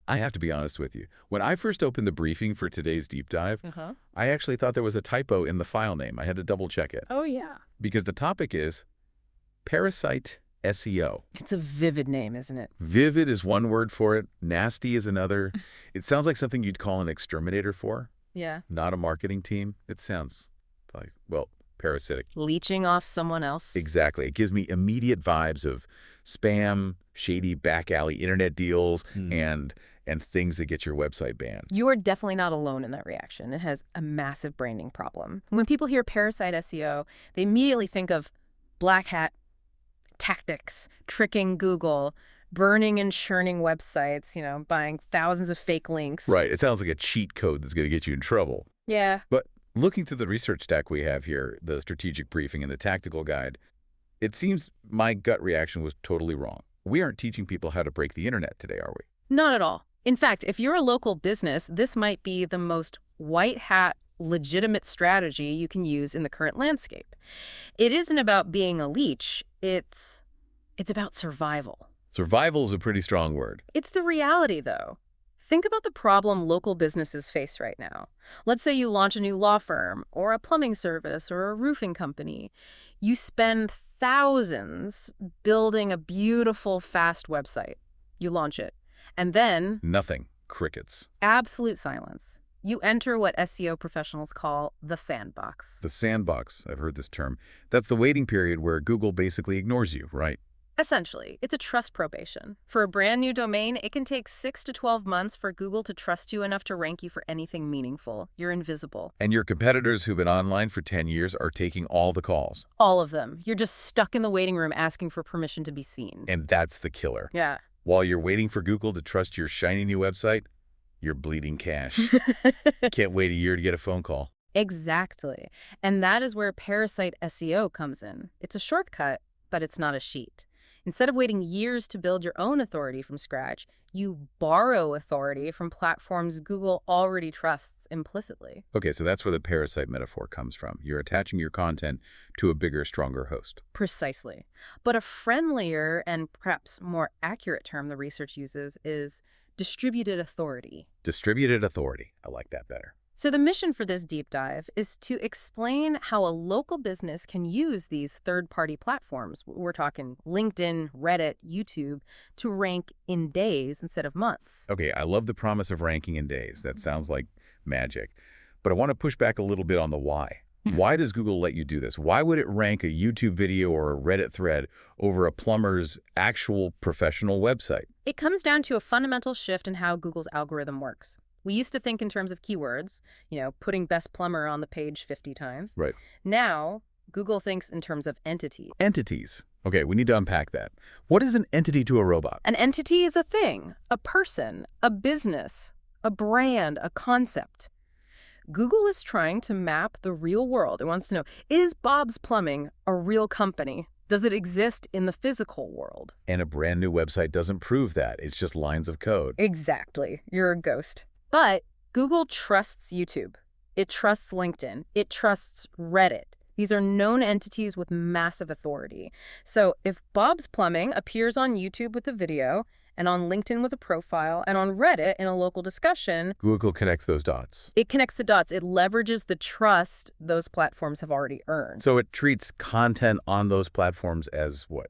I have to be honest with you. When I first opened the briefing for today's deep dive, I actually thought there was a typo in the file name. I had to double check it. Oh, yeah. Because the topic is Parasite SEO. It's a vivid name, isn't it? Vivid is one word for it. Nasty is another. It sounds like something you'd call an exterminator for. Yeah. Not a marketing team. It sounds like, well, parasitic. Leeching off someone else. Exactly. It gives me immediate vibes of spam, shady back alley internet deals, and things that get your website banned. You are definitely not alone in that reaction. It has a massive branding problem. When people hear Parasite SEO, they immediately think of black hat tactics, tricking Google, burning and churning websites, buying thousands of fake links. Right. It sounds like a cheat code that's going to get you in trouble. Yeah. But looking through the research stack we have here, the strategic briefing and the tactical guide, it seems my gut reaction was totally wrong. We aren't teaching people how to break the internet today, are we? Not at all. In fact, if you're a local business, this might be the most white hat, legitimate strategy you can use in the current landscape. It isn't about being a leech. It's about survival. Survival is a pretty strong word. It's the reality, though. Think about the problem local businesses face right now. Let's say you launch a new law firm or a plumbing service or a roofing company. You spend thousands building a beautiful, fast website. You launch it. And then Nothing. Crickets. absolute silence. You enter what SEO professionals call the sandbox. The sandbox, I've heard this term. That's the waiting period where Google basically ignores you, right? Essentially, it's a trust probation. For a brand new domain, it can take 6 to 12 months for Google to trust you enough to rank you for anything meaningful. You're invisible. And your competitors who've been online for 10 years are taking all the calls. All of them. You're just stuck in the waiting room asking for permission to be seen. And that's the killer. Yeah. While you're waiting for Google to trust your shiny new website, you're bleeding cash. Can't wait a year to get a phone call. Exactly. And that is where Parasite SEO comes in. It's a shortcut, but it's not a sheet. Instead of waiting years to build your own authority from scratch, you borrow authority from platforms Google already trusts implicitly. Okay, so that's where the parasite metaphor comes from. You're attaching your content to a bigger, stronger host. Precisely. But a friendlier and perhaps more accurate term the research uses is distributed authority. Distributed authority. I like that better. So the mission for this deep dive is to explain how a local business can use these third-party platforms, we're talking LinkedIn, Reddit, YouTube, to rank in days instead of months. Okay, I love the promise of ranking in days. That sounds like magic. But I want to push back a little bit on the why. Why does Google let you do this? Why would it rank a YouTube video or a Reddit thread over a plumber's actual professional website? It comes down to a fundamental shift in how Google's algorithm works. We used to think in terms of keywords, putting best plumber on the page 50 times. Right. Now, Google thinks in terms of entities. Entities. Okay, we need to unpack that. What is an entity to a robot? An entity is a thing, a person, a business, a brand, a concept. Google is trying to map the real world. It wants to know, is Bob's Plumbing a real company? Does it exist in the physical world? And a brand new website doesn't prove that. It's just lines of code. Exactly. You're a ghost. But Google trusts YouTube. It trusts LinkedIn. It trusts Reddit. These are known entities with massive authority. So if Bob's Plumbing appears on YouTube with a video, and on LinkedIn with a profile, and on Reddit in a local discussion, Google connects those dots. it connects the dots. It leverages the trust those platforms have already earned. So it treats content on those platforms as what?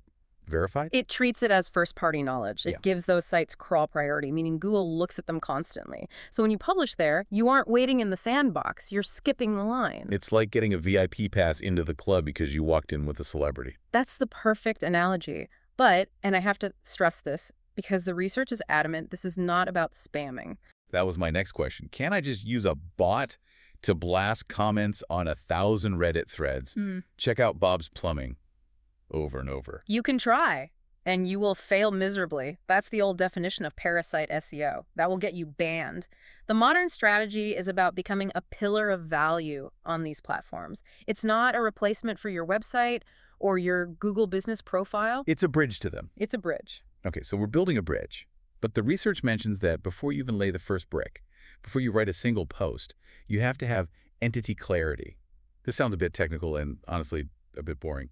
Verified? It treats it as first-party knowledge. It gives those sites crawl priority, meaning Google looks at them constantly. So when you publish there, you aren't waiting in the sandbox. You're skipping the line. It's like getting a VIP pass into the club because you walked in with a celebrity. That's the perfect analogy. But, and I have to stress this, because the research is adamant, this is not about spamming. That was my next question. Can I just use a bot to blast comments on 1,000 Reddit threads? Check out Bob's Plumbing over and over. You can try, and you will fail miserably. That's the old definition of parasite SEO. That will get you banned. The modern strategy is about becoming a pillar of value on these platforms. It's not a replacement for your website or your Google business profile. It's a bridge to them. It's a bridge. Okay, so we're building a bridge. But the research mentions that before you even lay the first brick, before you write a single post, you have to have entity clarity. This sounds a bit technical and honestly a bit boring.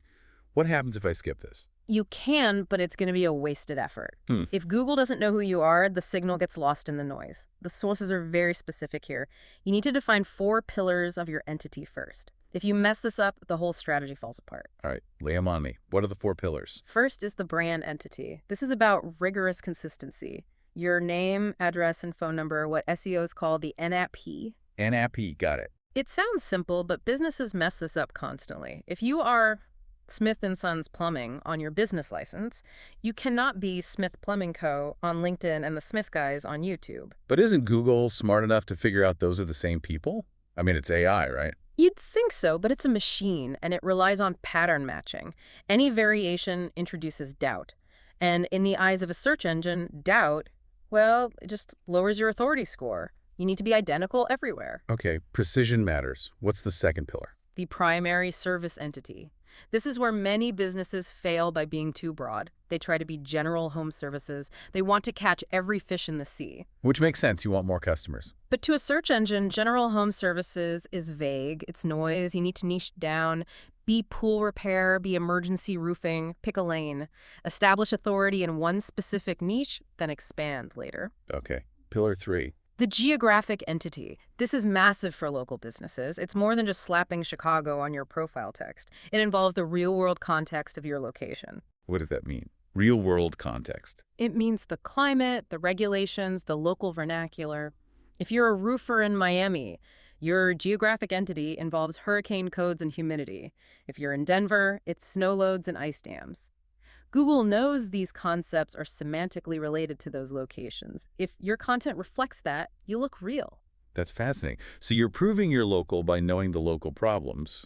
What happens if I skip this? You can, but it's going to be a wasted effort. Hmm. If Google doesn't know who you are, the signal gets lost in the noise. The sources are very specific here. You need to define 4 pillars of your entity first. If you mess this up, the whole strategy falls apart. All right, lay them on me. What are the 4 pillars? First is the brand entity. This is about rigorous consistency. Your name, address, and phone number, what SEOs call the NAP. NAP, got it. It sounds simple, but businesses mess this up constantly. If you are Smith & Sons Plumbing on your business license, you cannot be Smith Plumbing Co. on LinkedIn and the Smith Guys on YouTube. But isn't Google smart enough to figure out those are the same people? I mean, it's AI, right? You'd think so, but it's a machine, and it relies on pattern matching. Any variation introduces doubt. And in the eyes of a search engine, doubt, well, it just lowers your authority score. You need to be identical everywhere. Okay, precision matters. What's the second pillar? The primary service entity. This is where many businesses fail by being too broad. They try to be general home services. They want to catch every fish in the sea. Which makes sense. You want more customers. But to a search engine, general home services is vague. It's noise. You need to niche down. Be pool repair, be emergency roofing, pick a lane. Establish authority in one specific niche, then expand later. Okay, pillar 3. The geographic entity. This is massive for local businesses. It's more than just slapping Chicago on your profile text. It involves the real-world context of your location. What does that mean? Real-world context. It means the climate, the regulations, the local vernacular. If you're a roofer in Miami, your geographic entity involves hurricane codes and humidity. If you're in Denver, it's snow loads and ice dams. Google knows these concepts are semantically related to those locations. If your content reflects that, you look real. That's fascinating. So you're proving you're local by knowing the local problems.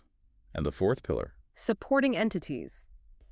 And the 4th pillar? Supporting entities.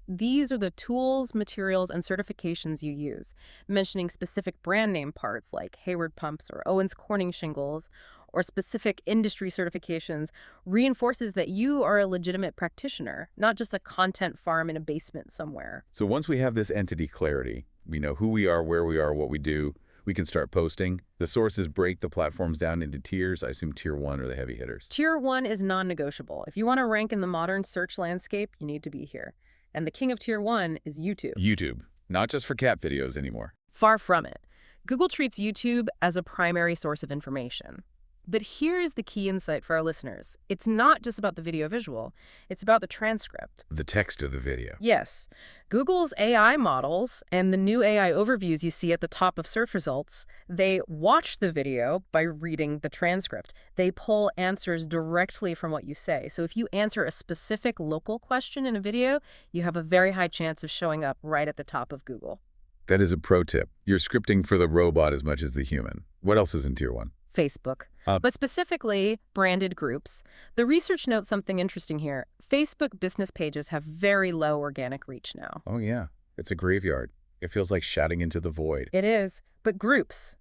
These are the tools, materials, and certifications you use. Mentioning specific brand name parts like Hayward Pumps or Owens Corning Shingles, or specific industry certifications reinforces that you are a legitimate practitioner, not just a content farm in a basement somewhere. So once we have this entity clarity, we know who we are, where we are, what we do, we can start posting. The sources break the platforms down into tiers. I assume tier 1 are the heavy hitters. Tier 1 is non-negotiable. If you want to rank in the modern search landscape, you need to be here. And the king of tier 1 is YouTube. YouTube, not just for cat videos anymore. Far from it. Google treats YouTube as a primary source of information. But here is the key insight for our listeners. It's not just about the video visual. It's about the transcript. The text of the video. Yes. Google's AI models and the new AI overviews you see at the top of search results, they watch the video by reading the transcript. They pull answers directly from what you say. So if you answer a specific local question in a video, you have a very high chance of showing up right at the top of Google. That is a pro tip. You're scripting for the robot as much as the human. What else is in tier 1? Facebook, but specifically branded groups. The research notes something interesting here. Facebook business pages have very low organic reach now. Oh, yeah. It's a graveyard. It feels like shouting into the void. It is. But groups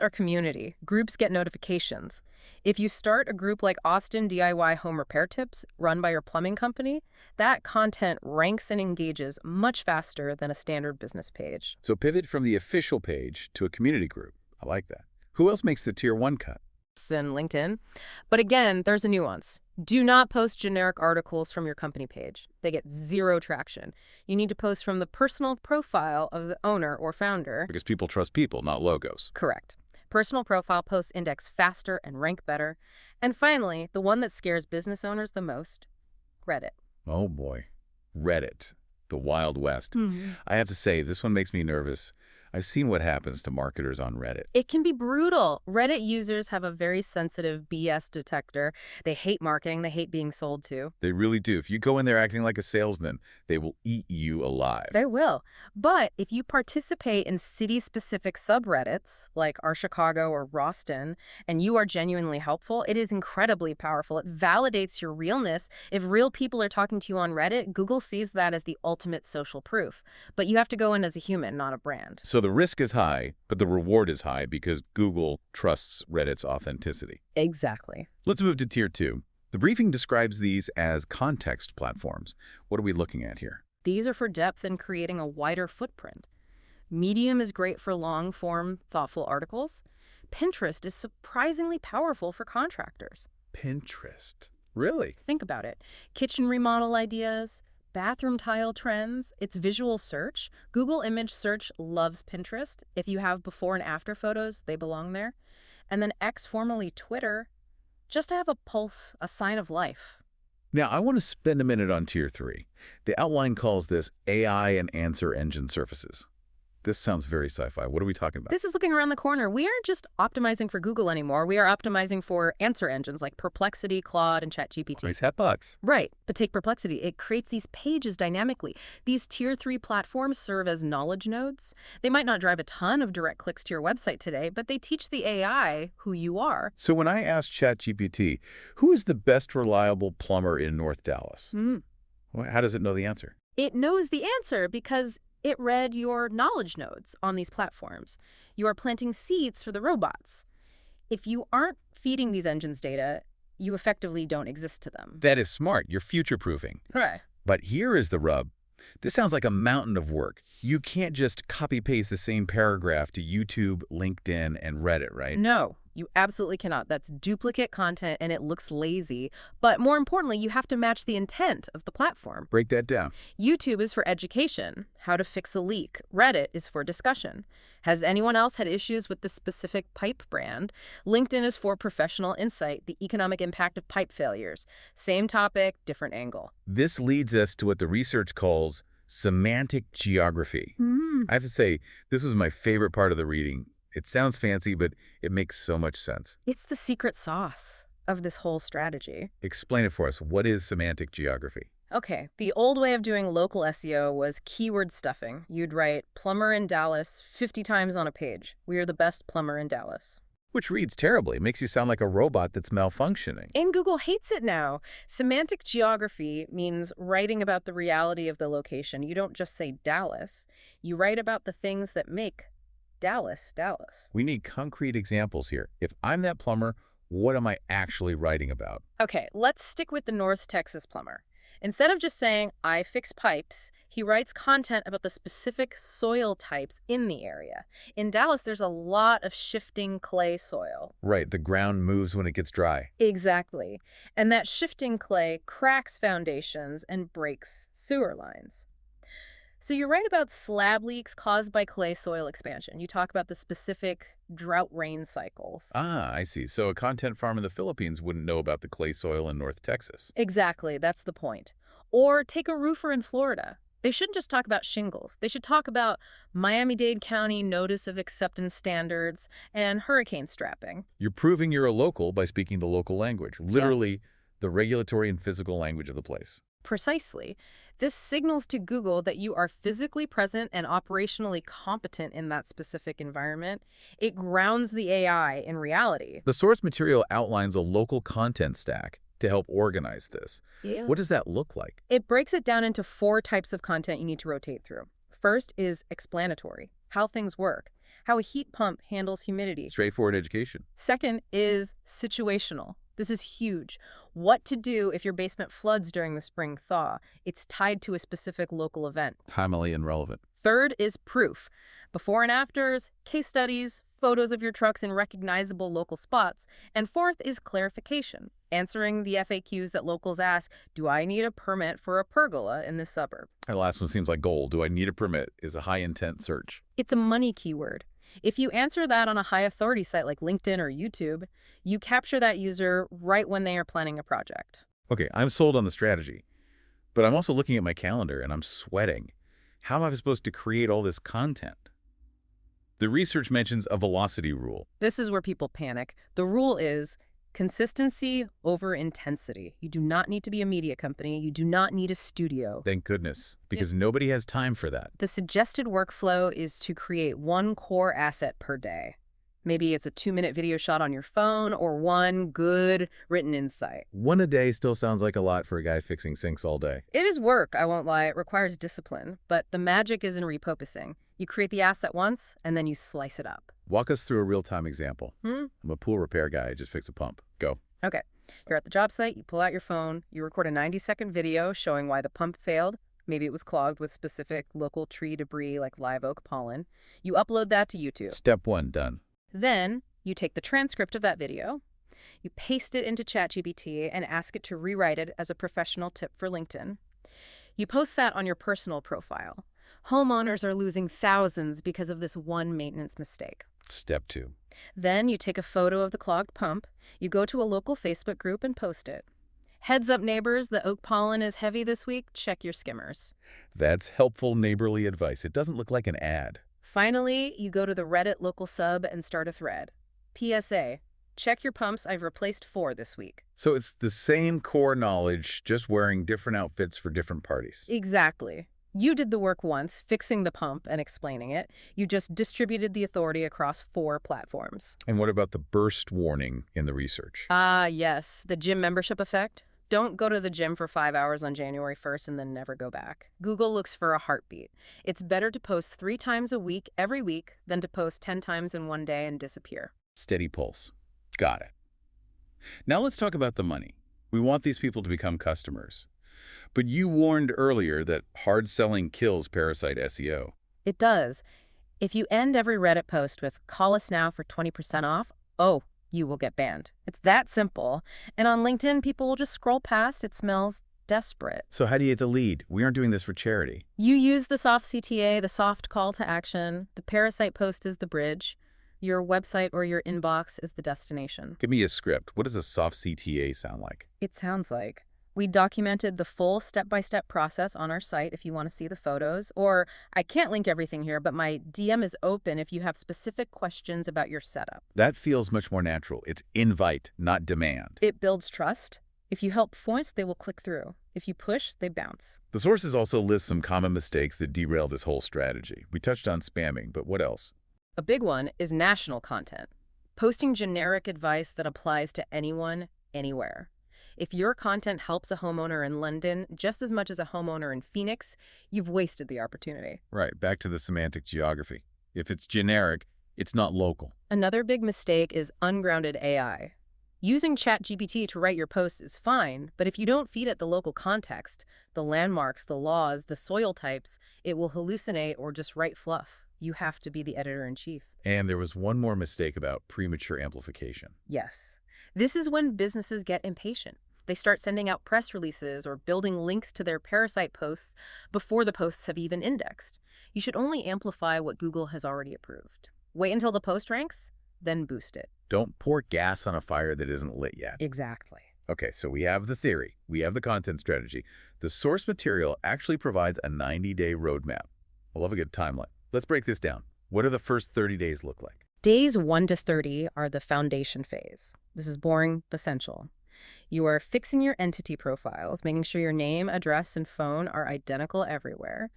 are community. Groups get notifications. If you start a group like Austin DIY Home Repair Tips, run by your plumbing company, that content ranks and engages much faster than a standard business page. So pivot from the official page to a community group. I like that. Who else makes the tier 1 cut? And LinkedIn. But again, there's a nuance. Do not post generic articles from your company page. They get zero traction. You need to post from the personal profile of the owner or founder. Because people trust people, not logos. Correct. Personal profile posts index faster and rank better. And finally, the one that scares business owners the most, Reddit. Oh boy. Reddit. The Wild West. I have to say, this one makes me nervous. I've seen what happens to marketers on Reddit. It can be brutal. Reddit users have a very sensitive BS detector. They hate marketing. They hate being sold to. They really do. If you go in there acting like a salesman, they will eat you alive. They will. But if you participate in city-specific subreddits, like our Chicago or Roston, and you are genuinely helpful, it is incredibly powerful. It validates your realness. If real people are talking to you on Reddit, Google sees that as the ultimate social proof. But you have to go in as a human, not a brand. So the risk is high, but the reward is high because Google trusts Reddit's authenticity. Exactly. Let's move to tier 2. The briefing describes these as context platforms. What are we looking at here? These are for depth and creating a wider footprint. Medium is great for long-form, thoughtful articles. Pinterest is surprisingly powerful for contractors. Pinterest. Really? Think about it. Kitchen remodel ideas, bathroom tile trends, it's visual search. Google image search loves Pinterest. If you have before and after photos, they belong there. And then X, formerly Twitter, just to have a pulse, a sign of life. Now, I want to spend a minute on Tier 3. The outline calls this AI and answer engine surfaces. This sounds very sci-fi. What are we talking about? This is looking around the corner. We aren't just optimizing for Google anymore. We are optimizing for answer engines like Perplexity, Claude, and ChatGPT. Nice hat box. Right, but take Perplexity. It creates these pages dynamically. These Tier 3 platforms serve as knowledge nodes. They might not drive a ton of direct clicks to your website today, but they teach the AI who you are. So when I asked ChatGPT, who is the best reliable plumber in North Dallas? Well, how does it know the answer? It knows the answer because it read your knowledge nodes on these platforms. You are planting seeds for the robots. If you aren't feeding these engines data, you effectively don't exist to them. That is smart. You're future-proofing. Right. But here is the rub. This sounds like a mountain of work. You can't just copy-paste the same paragraph to YouTube, LinkedIn, and Reddit, right? No, you absolutely cannot. That's duplicate content and it looks lazy. But more importantly, you have to match the intent of the platform. Break that down. YouTube is for education, how to fix a leak. Reddit is for discussion. Has anyone else had issues with the specific pipe brand? LinkedIn is for professional insight, the economic impact of pipe failures. Same topic, different angle. This leads us to what the research calls semantic geography. I have to say, this was my favorite part of the reading. It sounds fancy, but it makes so much sense. It's the secret sauce of this whole strategy. Explain it for us. What is semantic geography? Okay, the old way of doing local SEO was keyword stuffing. You'd write plumber in Dallas 50 times on a page. We are the best plumber in Dallas. Which reads terribly. It makes you sound like a robot that's malfunctioning. And Google hates it now. Semantic geography means writing about the reality of the location. You don't just say Dallas. You write about the things that make Dallas, Dallas. We need concrete examples here. If I'm that plumber, what am I actually writing about? Okay, let's stick with the North Texas plumber. Instead of just saying, I fix pipes, he writes content about the specific soil types in the area. In Dallas, there's a lot of shifting clay soil. Right, the ground moves when it gets dry. Exactly. And that shifting clay cracks foundations and breaks sewer lines. So you write about slab leaks caused by clay soil expansion. You talk about the specific drought rain cycles. Ah, I see. So a content farm in the Philippines wouldn't know about the clay soil in North Texas. Exactly, that's the point. Or take a roofer in Florida. They shouldn't just talk about shingles. They should talk about Miami-Dade County Notice of Acceptance Standards and hurricane strapping. You're proving you're a local by speaking the local language, literally the regulatory and physical language of the place. Precisely. This signals to Google that you are physically present and operationally competent in that specific environment. It grounds the AI in reality. The source material outlines a local content stack to help organize this. Yeah. What does that look like? It breaks it down into 4 types of content you need to rotate through. First is explanatory, how things work, how a heat pump handles humidity. Straightforward education. Second is situational. This is huge. What to do if your basement floods during the spring thaw. It's tied to a specific local event. Timely and relevant. Third is proof. Before and afters, case studies, photos of your trucks in recognizable local spots. And fourth is clarification, answering the FAQs that locals ask, do I need a permit for a pergola in this suburb? That last one seems like gold. Do I need a permit is a high-intent search. It's a money keyword. If you answer that on a high-authority site like LinkedIn or YouTube, you capture that user right when they are planning a project. Okay, I'm sold on the strategy, but I'm also looking at my calendar and I'm sweating. How am I supposed to create all this content? The research mentions a velocity rule. This is where people panic. The rule is consistency over intensity. You do not need to be a media company. You do not need a studio. Thank goodness, because nobody has time for that. The suggested workflow is to create 1 core asset per day. Maybe it's a 2-minute video shot on your phone or 1 good written insight. 1 a day still sounds like a lot for a guy fixing sinks all day. It is work, I won't lie. It requires discipline. But the magic is in repurposing. You create the asset once, and then you slice it up. Walk us through a real-time example. I'm a pool repair guy. I just fix a pump. Go. Okay. You're at the job site. You pull out your phone. You record a 90-second video showing why the pump failed. Maybe it was clogged with specific local tree debris like live oak pollen. You upload that to YouTube. Step 1, done. Then you take the transcript of that video, you paste it into ChatGPT and ask it to rewrite it as a professional tip for LinkedIn. You post that on your personal profile. Homeowners are losing thousands because of this one maintenance mistake. Step 2. Then you take a photo of the clogged pump, you go to a local Facebook group and post it. Heads up neighbors, the oak pollen is heavy this week, check your skimmers. That's helpful neighborly advice. It doesn't look like an ad. Finally, you go to the Reddit local sub and start a thread. PSA, check your pumps, I've replaced 4 this week. So it's the same core knowledge, just wearing different outfits for different parties. Exactly. You did the work once, fixing the pump and explaining it. You just distributed the authority across 4 platforms. And what about the burst warning in the research? Ah, yes, the gym membership effect. Don't go to the gym for 5 hours on January 1st and then never go back. Google looks for a heartbeat. It's better to post 3 times a week every week than to post 10 times in one day and disappear. Steady pulse. Got it. Now let's talk about the money. We want these people to become customers. But you warned earlier that hard selling kills Parasite SEO. It does. If you end every Reddit post with "call us now for 20% off," oh, you will get banned. It's that simple. And on LinkedIn, people will just scroll past. It smells desperate. So how do you get the lead? We aren't doing this for charity. You use the soft CTA, the soft call to action. The Parasite post is the bridge. Your website or your inbox is the destination. Give me a script. What does a soft CTA sound like? It sounds like we documented the full step-by-step process on our site if you want to see the photos. Or I can't link everything here, but my DM is open if you have specific questions about your setup. That feels much more natural. It's invite, not demand. It builds trust. If you help force, they will click through. If you push, they bounce. The sources also list some common mistakes that derail this whole strategy. We touched on spamming, but what else? A big one is national content. Posting generic advice that applies to anyone, anywhere. If your content helps a homeowner in London just as much as a homeowner in Phoenix, you've wasted the opportunity. Right, back to the semantic geography. If it's generic, it's not local. Another big mistake is ungrounded AI. Using ChatGPT to write your posts is fine, but if you don't feed it the local context, the landmarks, the laws, the soil types, it will hallucinate or just write fluff. You have to be the editor-in-chief. And there was one more mistake about premature amplification. Yes. This is when businesses get impatient. They start sending out press releases or building links to their Parasite posts before the posts have even indexed. You should only amplify what Google has already approved. Wait until the post ranks, then boost it. Don't pour gas on a fire that isn't lit yet. Exactly. Okay, so we have the theory, we have the content strategy. The source material actually provides a 90-day roadmap. I love a good timeline. Let's break this down. What do the first 30 days look like? Days 1 to 30 are the foundation phase. This is boring, but essential. You are fixing your entity profiles, making sure your name, address, and phone are identical everywhere.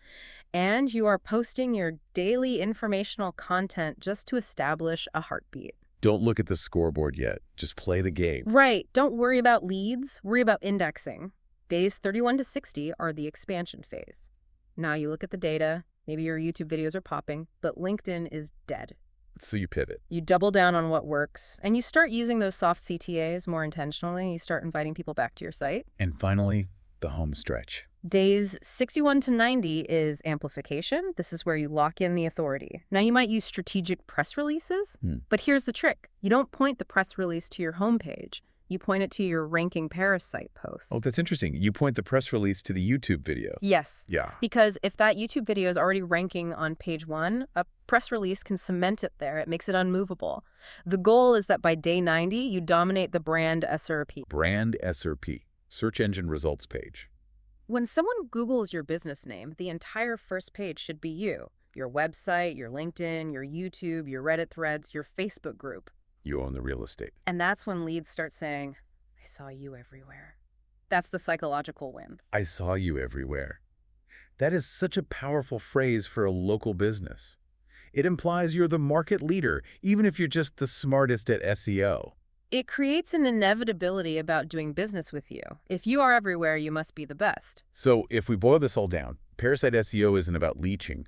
And you are posting your daily informational content just to establish a heartbeat. Don't look at the scoreboard yet. Just play the game. Right. Don't worry about leads. Worry about indexing. Days 31 to 60 are the expansion phase. Now you look at the data. Maybe your YouTube videos are popping, but LinkedIn is dead. So you pivot. You double down on what works, and you start using those soft CTAs more intentionally. You start inviting people back to your site. And finally, the home stretch. Days 61 to 90 is amplification. This is where you lock in the authority. Now, you might use strategic press releases, but here's the trick. You don't point the press release to your homepage. You point it to your ranking Parasite post. Oh, that's interesting. You point the press release to the YouTube video. Yes. Yeah. Because if that YouTube video is already ranking on page 1, a press release can cement it there. It makes it unmovable. The goal is that by day 90, you dominate the brand SRP. Brand SRP, search engine results page. When someone Googles your business name, the entire first page should be you. Your website, your LinkedIn, your YouTube, your Reddit threads, your Facebook group. You own the real estate. And that's when leads start saying, I saw you everywhere. That's the psychological win. I saw you everywhere. That is such a powerful phrase for a local business. It implies you're the market leader, even if you're just the smartest at SEO. It creates an inevitability about doing business with you. If you are everywhere, you must be the best. So if we boil this all down, Parasite SEO isn't about leeching.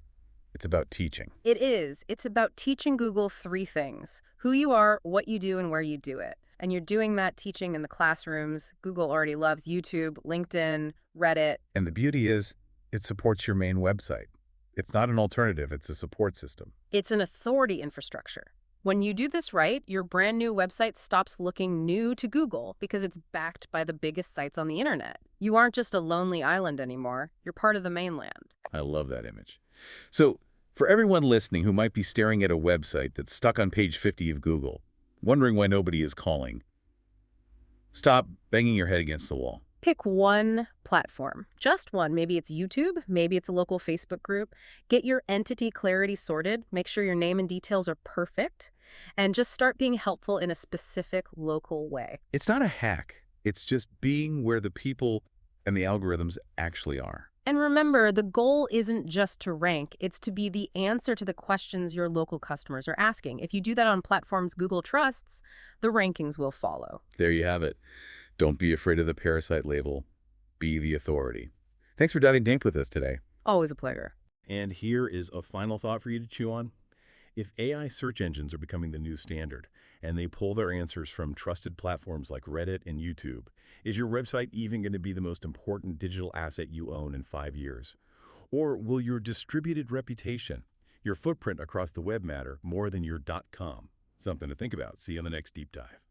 It's about teaching. It is. It's about teaching Google 3 things: who you are, what you do, and where you do it. And you're doing that teaching in the classrooms. Google already loves YouTube, LinkedIn, Reddit. And the beauty is, it supports your main website. It's not an alternative, it's a support system. It's an authority infrastructure. When you do this right, your brand new website stops looking new to Google because it's backed by the biggest sites on the internet. You aren't just a lonely island anymore. You're part of the mainland. I love that image. So, for everyone listening who might be staring at a website that's stuck on page 50 of Google, wondering why nobody is calling, stop banging your head against the wall. Pick one platform, just one. Maybe it's YouTube, maybe it's a local Facebook group. Get your entity clarity sorted, make sure your name and details are perfect, and just start being helpful in a specific local way. It's not a hack. It's just being where the people and the algorithms actually are. And remember, the goal isn't just to rank, it's to be the answer to the questions your local customers are asking. If you do that on platforms Google trusts, the rankings will follow. There you have it. Don't be afraid of the Parasite label. Be the authority. Thanks for diving deep with us today. Always a pleasure. And here is a final thought for you to chew on. If AI search engines are becoming the new standard, and they pull their answers from trusted platforms like Reddit and YouTube, is your website even going to be the most important digital asset you own in 5 years? Or will your distributed reputation, your footprint across the web matter more than your .com? Something to think about. See you on the next deep dive.